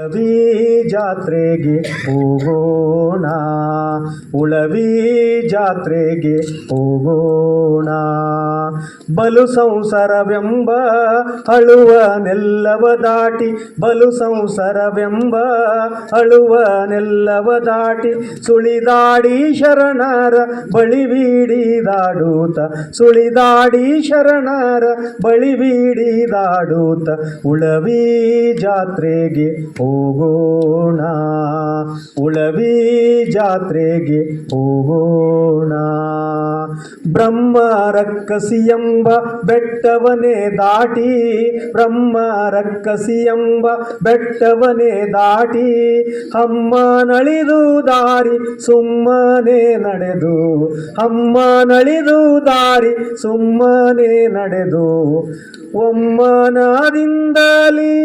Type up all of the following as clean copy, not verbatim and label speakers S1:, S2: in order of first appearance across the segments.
S1: ಉಳವಿ ಜಾತ್ರೆಗೆ ಹೋಗೋಣ, ಉಳವಿ ಜಾತ್ರೆಗೆ ಹೋಗೋಣ. ಬಲು ಸಂಸಾರವೆಂಬ ಅಳುವನೆಲ್ಲವ ದಾಟಿ, ಬಲು ಸಂಸಾರವೆಂಬ ಅಳುವನೆಲ್ಲವ ದಾಟಿ, ಸುಳಿದಾಡಿ ಶರಣರ ಬಳಿ ಬೀಡಿದಾಡೂತ, ಸುಳಿದಾಡಿ ಶರಣರ ಬಳಿ ಬೀಡಿದಾಡೂತ, ಉಳವಿ ಜಾತ್ರೆಗೆ ಹೋಗೋಣ, ಉಳವಿ ಜಾತ್ರೆಗೆ ಹೋಗೋಣ. ಬ್ರಹ್ಮ ರಕ್ಕಸಿ ಎಂಬ ಬೆಟ್ಟವನೇ ದಾಟಿ, ಬ್ರಹ್ಮ ರಕ್ಕಸಿ ಎಂಬ ಬೆಟ್ಟವನೇ ದಾಟಿ, ಅಮ್ಮ ನಳಿದು ದಾರಿ ಸುಮ್ಮನೆ ನಡೆದು, ಅಮ್ಮ ನಳಿದು ದಾರಿ ಸುಮ್ಮನೆ ನಡೆದು, ಒಮ್ಮನದಿಂದಲೇ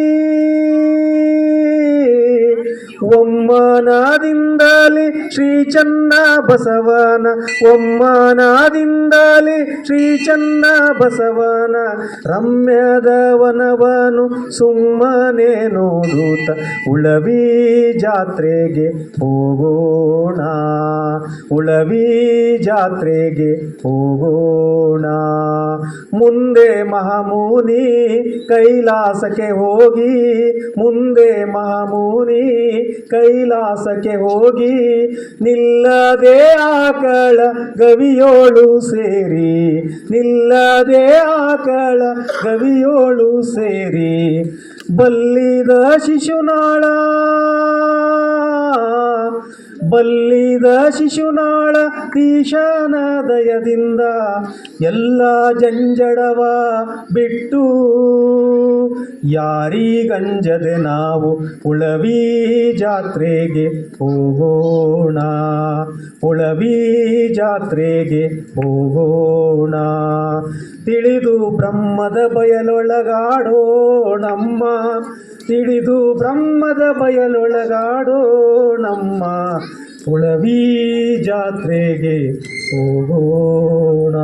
S1: ಒಮ್ಮನದಿಂದಲೇ ಶ್ರೀ ಚನ್ನ ಬಸವನ, ಒಮ್ಮನದಿಂದಲೇ ಶ್ರೀ ಚನ್ನ ಬಸವನ ರಮ್ಯದ ವನವನು ಸುಮ್ಮನೆ ನೋಡುತ್ತ, ಉಳವಿ ಜಾತ್ರೆಗೆ ಹೋಗೋಣ, ಉಳವಿ ಜಾತ್ರೆಗೆ ಹೋಗೋಣ. ಮುಂದೆ ಮಹಾಮುನಿ ಕೈಲಾಸಕ್ಕೆ ಹೋಗಿ, ಮುಂದೆ ಮಹಾಮುನಿ ಕೈಲಾಸಕ್ಕೆ ಹೋಗಿ, ನಿಲ್ಲದೆ ಆಕಳ ಗವಿಯೋಳು ಸೇರಿ, ನಿಲ್ಲದೆ ಆಕಳ ಗವಿಯೋಳು ಸೇರಿ, ಬಲ್ಲಿದ ಶಿಶುನಾಳ, ಬಲ್ಲಿದ ಶಿಶುನಾಳ ಈಶನ ದಯದಿಂದ ಎಲ್ಲ ಜಂಜಡವ ಬಿಟ್ಟು, ಯಾರಿಗಂಜದೆ ನಾವು ಉಳವಿ ಜಾತ್ರೆಗೆ ಹೋಗೋಣ, ಉಳವಿ ಜಾತ್ರೆಗೆ ಹೋಗೋಣ. ತಿಳಿದು ಬ್ರಹ್ಮದ ಬಯಲೊಳಗಾಡೋಣಮ್ಮ, ತಿಳಿದು ಬ್ರಹ್ಮದ ಬಯಲೊಳಗಾಡೋಣಮ್ಮ, ಉಳವಿ ಜಾತ್ರೆಗೆ ಹೋಗೋಣ.